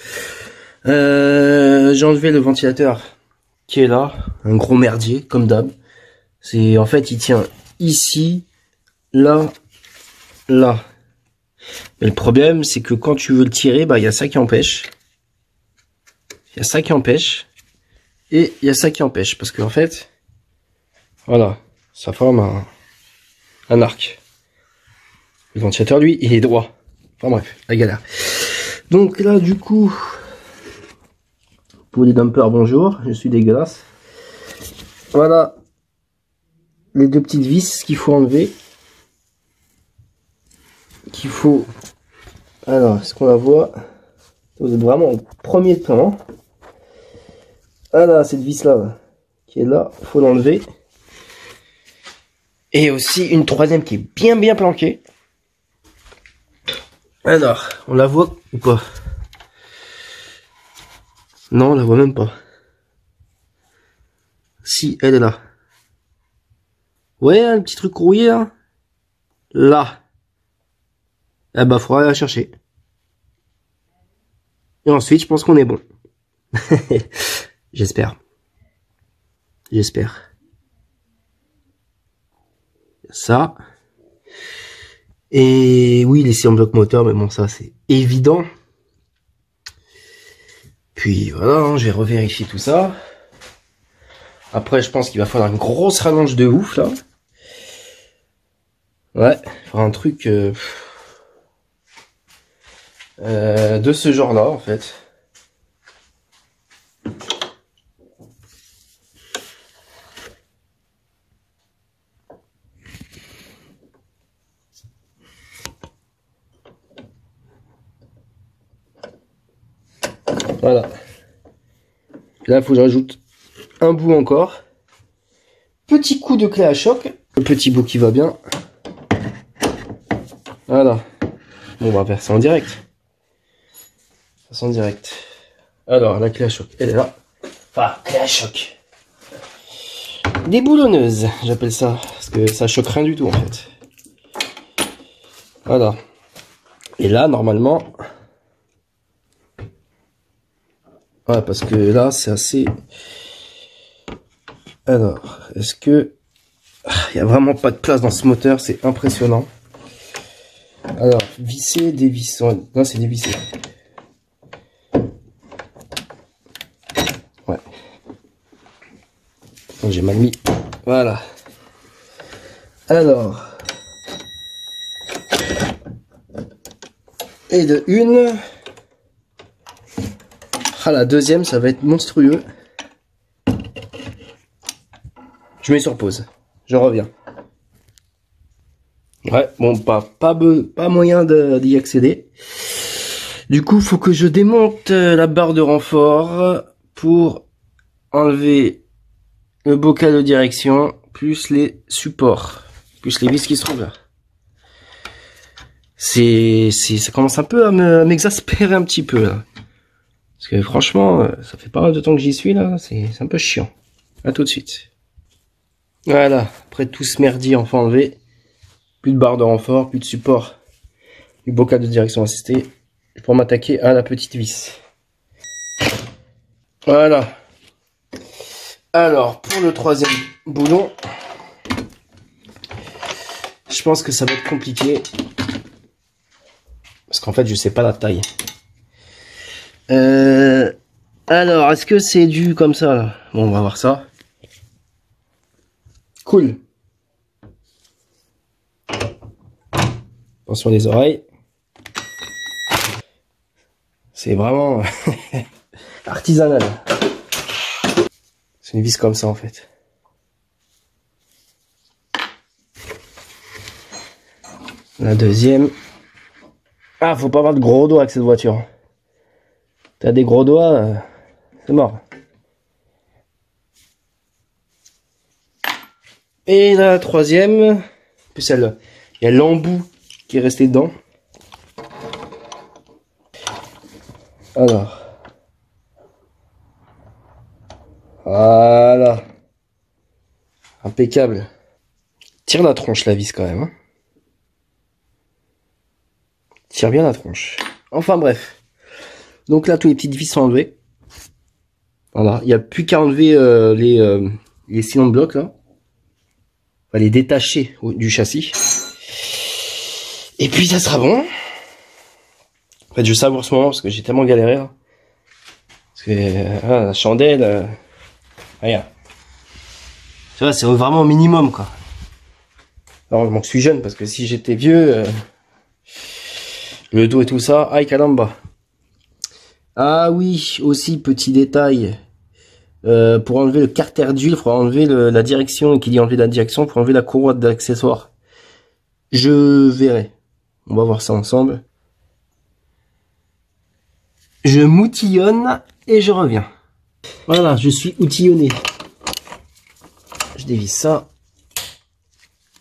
S1: J'ai enlevé le ventilateur qui est là, un gros merdier comme d'hab. En fait, il tient ici, là, là. Mais le problème, c'est que quand tu veux le tirer, bah il y a ça qui empêche. Il y a ça qui empêche. Et il y a ça qui empêche. Parce qu'en fait, voilà, ça forme un arc. Le ventilateur, lui, il est droit. Enfin bref, la galère. Donc là, du coup, pour les dumpers, bonjour, je suis dégueulasse. Voilà les deux petites vis qu'il faut enlever. Alors, est-ce qu'on la voit? Vous êtes vraiment au premier plan. Voilà, cette vis là qui est là, faut l'enlever. Et aussi une troisième qui est bien planquée. Alors, on la voit ou pas? Non, on la voit même pas. Si, elle est là. Ouais, un petit truc rouillé là. Là. Ah bah, faudra la chercher. Et ensuite, je pense qu'on est bon. J'espère. Ça. Et oui, laisser en bloc moteur, mais bon, ça c'est évident. Puis voilà, hein, je vais revérifier tout ça. Après, je pense qu'il va falloir une grosse rallonge de ouf là. Ouais, il faudra un truc de ce genre-là en fait. Voilà. Là, il faut que je rajoute un bout encore. Petit coup de clé à choc. Le petit bout qui va bien. Voilà. Bon, on va faire ça en direct. Alors, la clé à choc, elle est là. Enfin, clé à choc. Déboulonneuse, j'appelle ça. Parce que ça choque rien du tout, en fait. Voilà. Et là, normalement... Ouais, parce que là, c'est assez... Alors, est-ce que... Il n'y a vraiment pas de place dans ce moteur, c'est impressionnant. Alors, visser, dévisser. Non, c'est dévisser. Ouais. Donc, j'ai mal mis. Voilà. Alors. Et de une. Ah, la deuxième, ça va être monstrueux. Je mets sur pause. Je reviens. Ouais, bon, pas moyen d'y accéder. Du coup, faut que je démonte la barre de renfort pour enlever le bocal de direction, plus les supports, plus les vis qui se trouvent là. Ça commence un peu à m'exaspérer un petit peu là. Parce que franchement, ça fait pas mal de temps que j'y suis là, c'est un peu chiant. À tout de suite. Voilà, après tout ce merdier enfin enlevé. Plus de barre de renfort, plus de support du bocal de direction assistée. Je pourrais m'attaquer à la petite vis. Voilà. Alors, pour le troisième boulon, je pense que ça va être compliqué. Parce qu'en fait, je sais pas la taille. Alors, est-ce que c'est du comme ça là? Bon, on va voir ça. Cool. Attention les oreilles. C'est vraiment artisanal. C'est une vis comme ça en fait. La deuxième. Ah, faut pas avoir de gros doigts avec cette voiture. T'as des gros doigts, c'est mort. Et la troisième, puis celle-là. Il y a l'embout qui est resté dedans. Alors. Voilà. Impeccable. Tire la tronche la vis quand même. Hein. Tire bien la tronche. Enfin bref. Donc là, tous les petites vis sont enlevées. Voilà. Il n'y a plus qu'à enlever les cylindres blocs là. On va les détacher du châssis. Et puis ça sera bon. En fait, je savoure ce moment parce que j'ai tellement galéré là. Parce que la chandelle, regarde. Tu vois, c'est vraiment au minimum quoi. Heureusement que je suis jeune parce que si j'étais vieux, le dos et tout ça, aïe caramba. Ah oui, aussi petit détail. Pour enlever le carter d'huile, il faudra enlever la direction, et qui dit enlever la direction, pour enlever la courroie d'accessoires. Je verrai. On va voir ça ensemble. Je m'outillonne et je reviens. Voilà, je suis outillonné. Je dévisse ça.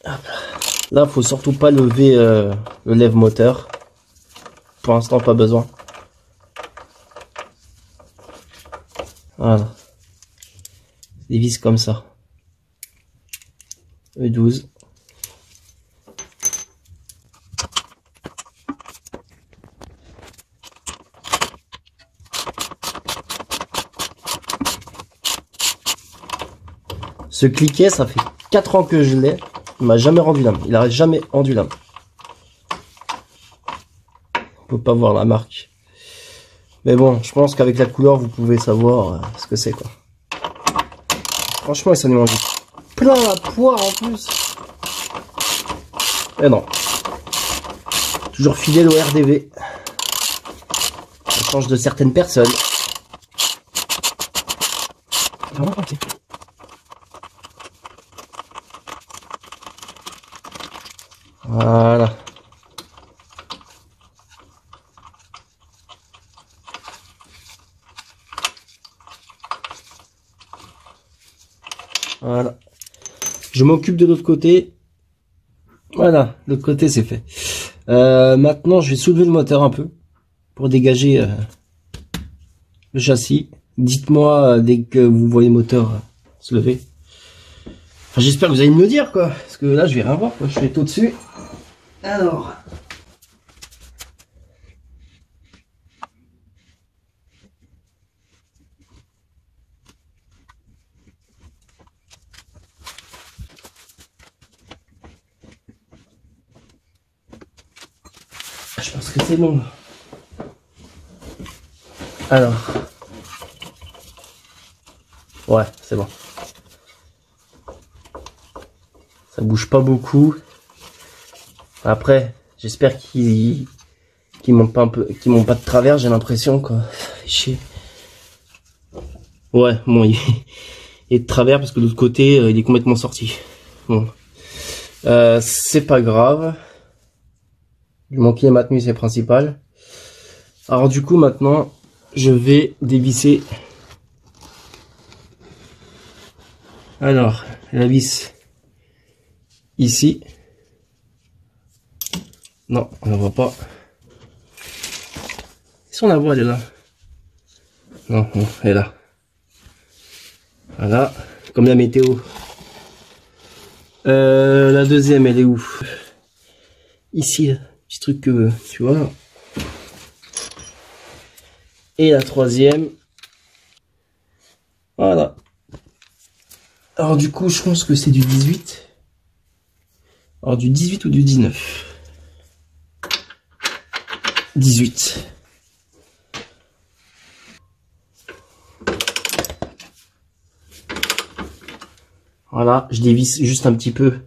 S1: Hop. Là, faut surtout pas lever le lève-moteur. Pour l'instant, pas besoin. Voilà. Des vis comme ça. E12. Ce cliquet, ça fait 4 ans que je l'ai. Il m'a jamais rendu l'âme. Il a jamais rendu l'âme. On peut pas voir la marque. Mais bon, je pense qu'avec la couleur, vous pouvez savoir ce que c'est quoi. Franchement, ça nous mange plein la poire en plus. Eh non. Toujours fidèle au RDV. On change de certaines personnes. Vraiment tranquille. Voilà. Voilà. Je m'occupe de l'autre côté. Voilà, l'autre côté c'est fait. Maintenant, je vais soulever le moteur un peu pour dégager le châssis. Dites-moi dès que vous voyez le moteur se lever. Enfin, j'espère que vous allez me le dire quoi, parce que là je vais rien voir quoi. Je suis tout dessus. Alors. Je pense que c'est bon. Alors. Ouais, c'est bon. Ça bouge pas beaucoup. Après, j'espère qu'il monte pas un peu, qu'il monte pas de travers, j'ai l'impression, quoi. Ça fait chier. Ouais, bon, il est de travers parce que de l'autre côté, il est complètement sorti. Bon. C'est pas grave. Du moment qu'il est maintenu, c'est principal. Alors du coup, maintenant, je vais dévisser. Alors, la vis ici. Non, on la voit pas. Si on la voit, elle est là. Non, non, elle est là. Voilà, comme la météo. La deuxième, elle est où? Ici, là. Petit truc que tu vois. Et la troisième. Voilà. Alors du coup, je pense que c'est du 18. Alors du 18 ou du 19? 18. Voilà, je dévisse juste un petit peu.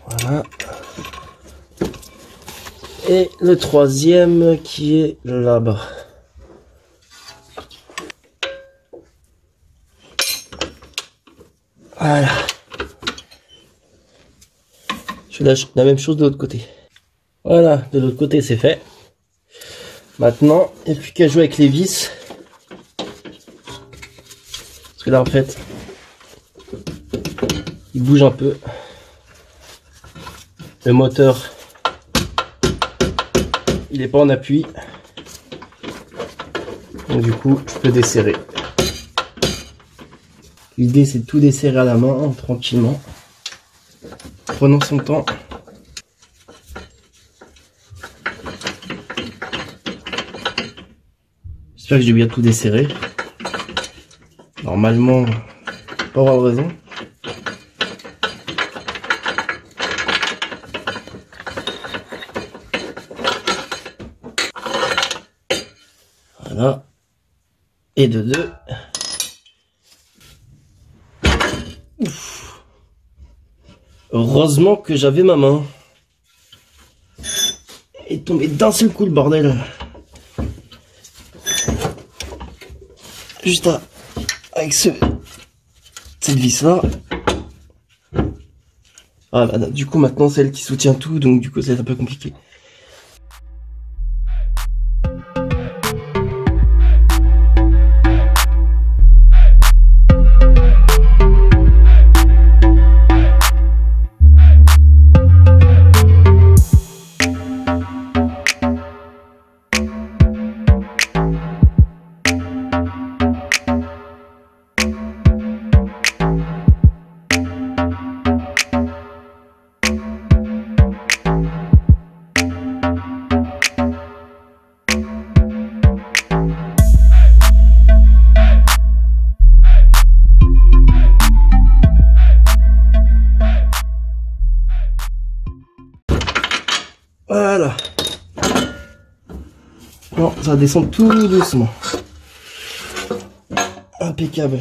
S1: Voilà. Et le troisième qui est là-bas. Voilà. Je lâche la même chose de l'autre côté. Voilà, de l'autre côté c'est fait. Maintenant, il n'y a plus qu'à jouer avec les vis. Parce que là en fait, il bouge un peu. Le moteur, il n'est pas en appui. Donc du coup, je peux desserrer. L'idée c'est de tout desserrer à la main, tranquillement. Prenons son temps. J'espère que j'ai bien tout desserré. Normalement, pas avoir de raison. Voilà. Et de deux. Ouf. Heureusement que j'avais ma main. Et tombé d'un seul coup le bordel. Juste avec cette vis là. Voilà, du coup maintenant c'est elle qui soutient tout, donc du coup c'est un peu compliqué. Voilà. Non, ça descend tout doucement. Impeccable.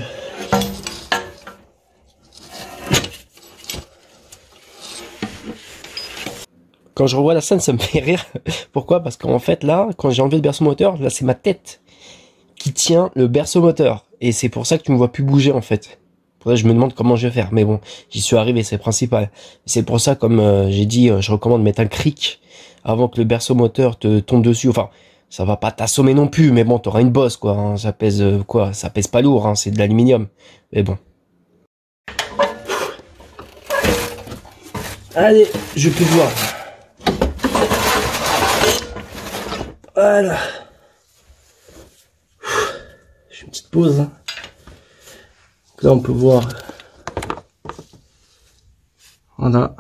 S1: Quand je revois la scène, ça me fait rire. Pourquoi? Parce qu'en fait, là, quand j'ai enlevé le berceau moteur, là, c'est ma tête qui tient le berceau moteur. Et c'est pour ça que tu me vois plus bouger, en fait. Pour ça, je me demande comment je vais faire. Mais bon, j'y suis arrivé, c'est principal. C'est pour ça, comme j'ai dit, je recommande de mettre un cric avant que le berceau moteur te tombe dessus. Enfin, ça va pas t'assommer non plus, mais bon, t'auras une bosse, quoi. Hein. Ça pèse quoi? Ça pèse pas lourd, hein. C'est de l'aluminium. Mais bon. Allez, je peux voir. Voilà. Je fais une petite pause. Hein. Là, on peut voir. Voilà.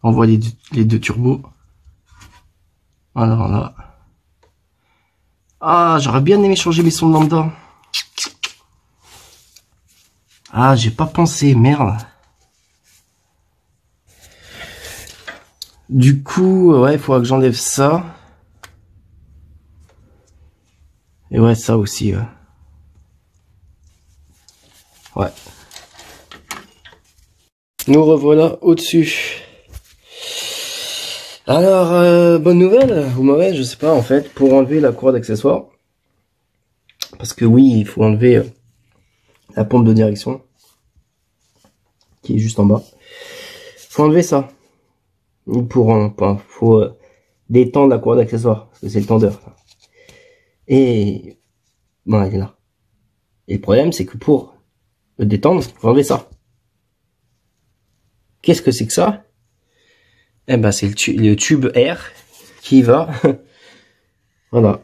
S1: On voit les deux turbos. Voilà, voilà. Ah, j'aurais bien aimé changer mes sons de lambda. Ah, j'ai pas pensé, merde. Du coup, ouais, il faudra que j'enlève ça. Et ouais, ça aussi, ouais. Nous revoilà au-dessus. Alors, bonne nouvelle ou mauvaise, je sais pas, en fait, pour enlever la courroie d'accessoires. Parce que oui, il faut enlever la pompe de direction. Qui est juste en bas. Faut enlever ça. Faut détendre la courroie d'accessoires. Parce que c'est le tendeur. Et bon, elle est là. Et le problème, c'est que pour le détendre, faut enlever ça. Qu'est-ce que c'est que ça? Eh ben, c'est le tube air qui va, voilà,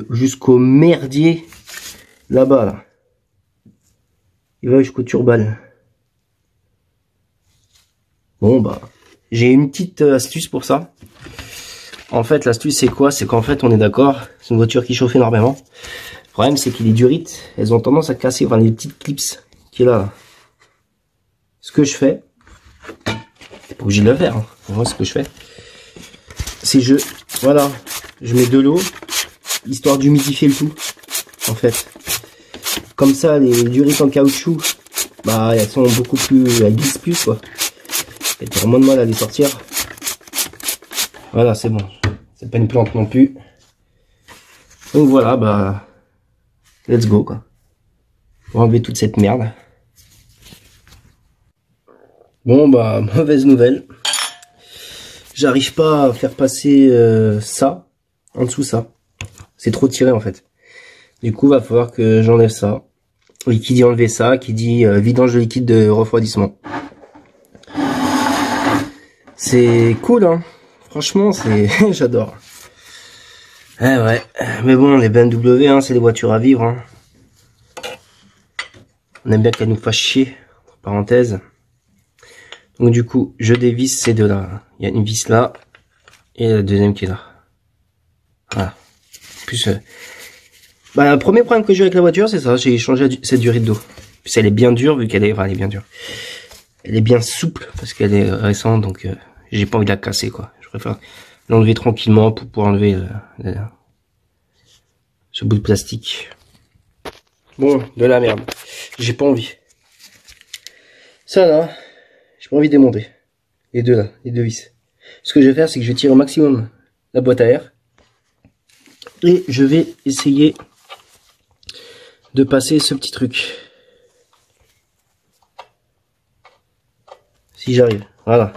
S1: jusqu'au merdier là-bas, là. Il va jusqu'au turbal. Bon, bah, j'ai une petite astuce pour ça. En fait, l'astuce, c'est quoi? C'est qu'en fait, on est d'accord, c'est une voiture qui chauffe énormément. Le problème, c'est que les durites, elles ont tendance à casser, enfin, les petites clips qui est là. Ce que je fais, t'es pas obligé de le faire, hein. Moi, ce que je fais, c'est voilà, je mets de l'eau, histoire d'humidifier le tout, en fait. Comme ça, les durites en caoutchouc, bah, elles sont beaucoup plus, elles glissent plus, quoi. Et t'as moins de mal à les sortir. Voilà, c'est bon. C'est pas une plante non plus. Donc voilà, bah, let's go, quoi. On va enlever toute cette merde. Bon, bah, mauvaise nouvelle. J'arrive pas à faire passer ça, en dessous ça. C'est trop tiré, en fait. Du coup, va falloir que j'enlève ça. Et qui dit enlever ça, qui dit vidange de liquide de refroidissement. C'est cool, hein. Franchement, c'est j'adore. Eh ouais, mais bon, les BMW, hein, c'est des voitures à vivre, hein. On aime bien qu'elles nous fassent chier, entre parenthèses. Donc du coup, je dévisse ces deux-là. Il y a une vis là, et la deuxième qui est là. Voilà. Plus, bah, le premier problème que j'ai avec la voiture, c'est ça, j'ai changé cette durite d'eau. Puis elle est bien dure, vu qu'elle est, enfin, elle est bien dure. Elle est bien souple, parce qu'elle est récente, donc j'ai pas envie de la casser, quoi. Je préfère l'enlever tranquillement pour pouvoir enlever ce bout de plastique. Bon, de la merde. J'ai pas envie. Ça là, j'ai pas envie de démonter. Les deux là, les deux vis. Ce que je vais faire, c'est que je vais tirer au maximum la boîte à air. Et je vais essayer de passer ce petit truc. Si j'arrive. Voilà.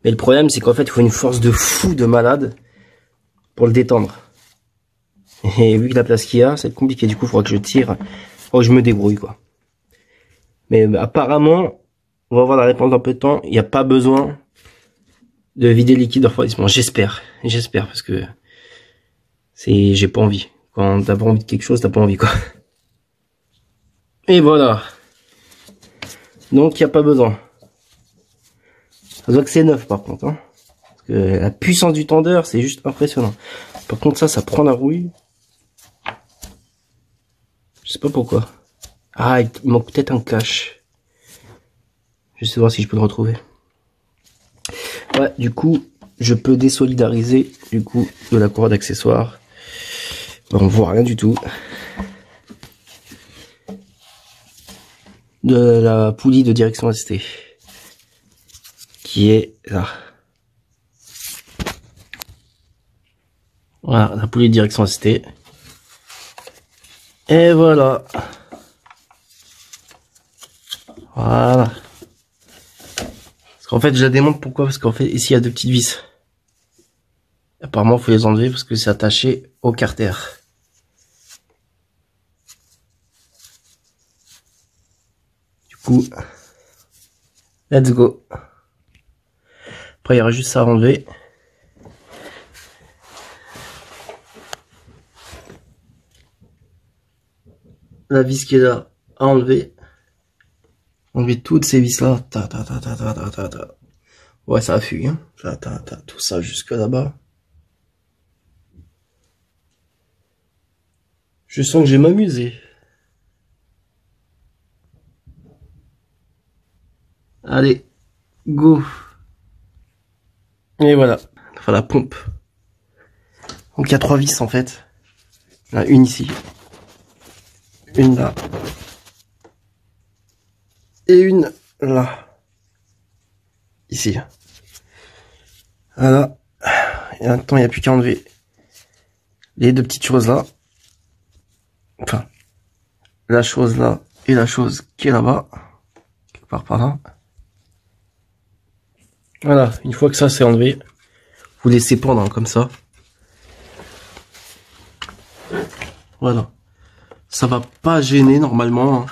S1: Mais le problème, c'est qu'en fait, il faut une force de fou de malade pour le détendre. Et vu que la place qu'il y a, c'est compliqué. Du coup, il faudra que je tire. Il faudra que je me débrouille, quoi. Mais apparemment, on va voir la réponse dans peu de temps. Il n'y a pas besoin de vider le liquide de refroidissement. J'espère. J'espère, parce que j'ai pas envie. Quand t'as pas envie de quelque chose, t'as pas envie, quoi. Et voilà. Donc, il n'y a pas besoin. Ça se voit que c'est neuf, par contre, hein. Parce que la puissance du tendeur, c'est juste impressionnant. Par contre, ça prend la rouille. Je sais pas pourquoi. Ah, il manque peut-être un cache. Je sais voir si je peux le retrouver. Ouais, du coup, je peux désolidariser, du coup, de la courroie d'accessoires. On voit rien du tout. De la poulie de direction ST. Qui est là. Voilà, la poulie de direction ST. Et voilà. Voilà. Parce qu'en fait, je la démonte, pourquoi? Parce qu'en fait, ici, il y a deux petites vis. Apparemment, il faut les enlever parce que c'est attaché au carter. Du coup, let's go. Après, il y aura juste ça à enlever. La vis qui est là à enlever. Enlever toutes ces vis là. Ouais, ça a fui, hein. Tout ça jusque là-bas. Je sens que je vais m'amuser. Allez, go. Et voilà, enfin la pompe. Donc il y a 3 vis en fait. Il y en a une ici, une là, et une là, ici. Voilà. Et maintenant il n'y a plus qu'à enlever les 2 petites choses là. Enfin, la chose là et la chose qui est là-bas. Quelque part par là. Voilà, une fois que ça c'est enlevé, vous laissez pendre hein, comme ça. Voilà. Ça va pas gêner normalement. Hein.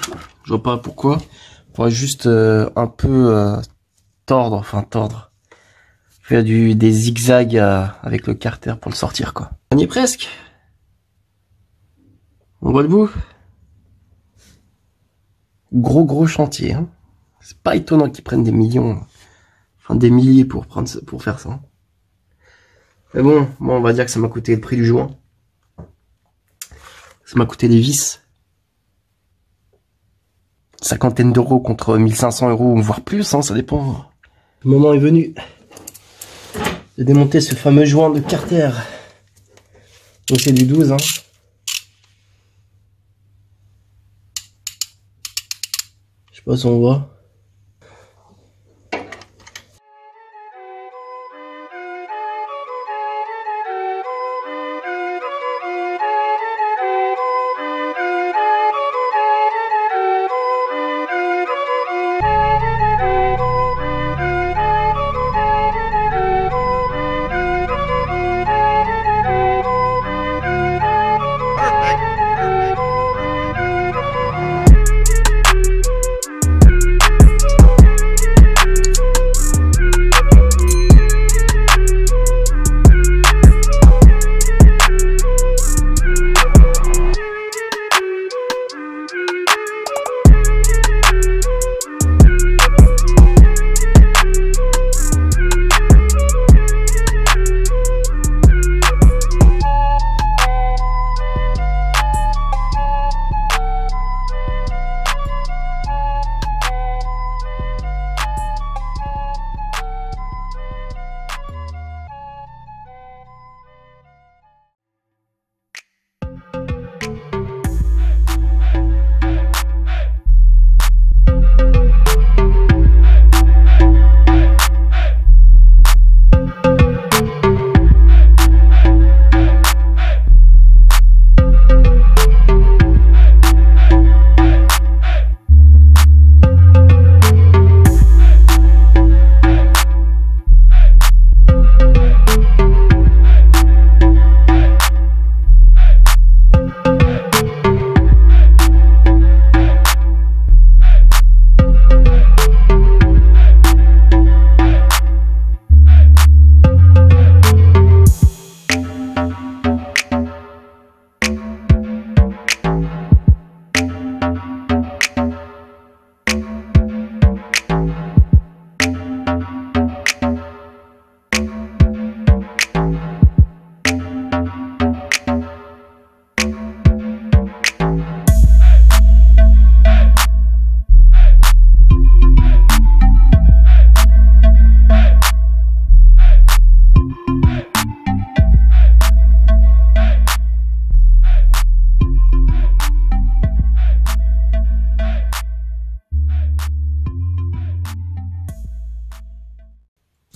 S1: Je vois pas pourquoi. On va juste un peu tordre. Faire des zigzags avec le carter pour le sortir quoi. On y est presque. On voit le bout. Gros chantier. Hein. C'est pas étonnant qu'ils prennent des millions. Enfin des milliers pour faire ça. Mais bon, moi on va dire que ça m'a coûté le prix du joint. Ça m'a coûté les vis. 50 d'euros contre 1500 €, voire plus, hein, ça dépend. Le moment est venu de démonter ce fameux joint de carter. Donc c'est du 12, hein. Je sais pas si on voit.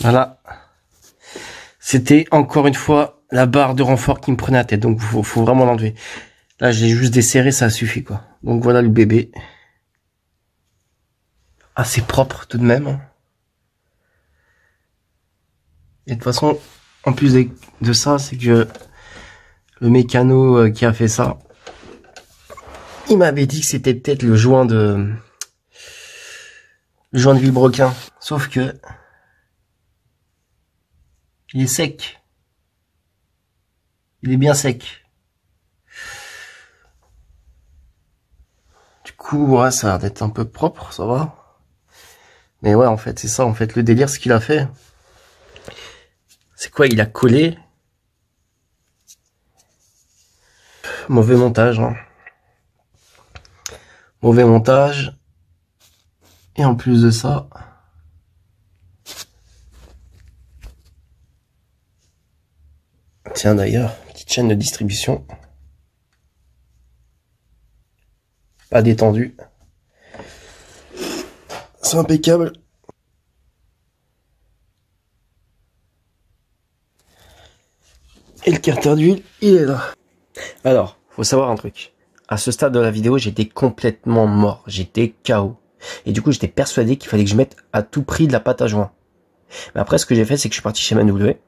S1: Voilà. C'était encore une fois la barre de renfort qui me prenait la tête. Donc faut vraiment l'enlever. Là, je l'ai juste desserré, ça suffit quoi. Donc voilà le bébé. Assez propre tout de même. Et de toute façon, en plus de ça, c'est que le mécano qui a fait ça, il m'avait dit que c'était peut-être le joint de vilebrequin. Sauf que il est sec. Il est bien sec. Du coup, ouais, ça a l'air d'être un peu propre, ça va. Mais ouais, en fait, c'est ça, en fait, le délire, ce qu'il a fait. C'est quoi, il a collé. Mauvais montage, hein. Mauvais montage. Et en plus de ça, Tiens d'ailleurs, petite chaîne de distribution. Pas détendu. C'est impeccable. Et le carter d'huile, il est là. Alors, faut savoir un truc. À ce stade de la vidéo, j'étais complètement mort. J'étais KO. Et du coup, j'étais persuadé qu'il fallait que je mette à tout prix de la pâte à joint. Mais après, ce que j'ai fait, c'est que je suis parti chez BMW.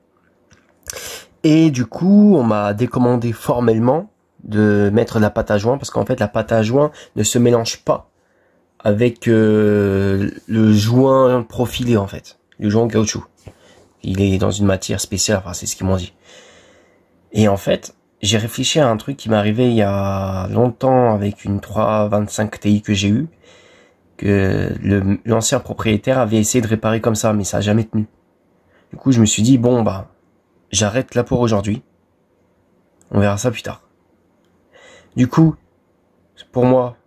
S1: Et du coup, on m'a décommandé formellement de mettre de la pâte à joint. Parce qu'en fait, la pâte à joint ne se mélange pas avec le joint profilé, en fait. Le joint en caoutchouc. Il est dans une matière spéciale. Enfin, c'est ce qu'ils m'ont dit. Et en fait, j'ai réfléchi à un truc qui m'est arrivé il y a longtemps avec une 325 Ti que j'ai eu, que l'ancien propriétaire avait essayé de réparer comme ça, mais ça a jamais tenu. Du coup, je me suis dit, bon, bah, j'arrête là pour aujourd'hui. On verra ça plus tard. Du coup, pour moi,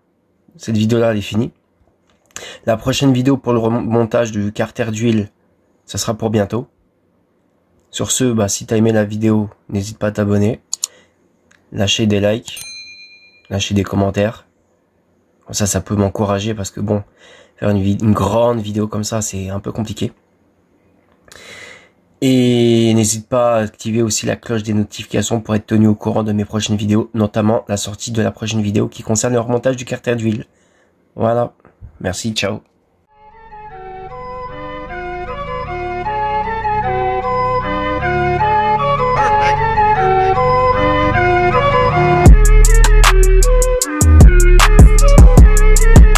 S1: cette vidéo-là, elle est finie. La prochaine vidéo pour le remontage du carter d'huile, ça sera pour bientôt. Sur ce, bah, si t'as aimé la vidéo, n'hésite pas à t'abonner. Lâcher des likes, lâcher des commentaires. Comme ça peut m'encourager parce que bon, faire une grande vidéo comme ça, c'est un peu compliqué. Et n'hésite pas à activer aussi la cloche des notifications pour être tenu au courant de mes prochaines vidéos, notamment la sortie de la prochaine vidéo qui concerne le remontage du carter d'huile. Voilà, merci, ciao.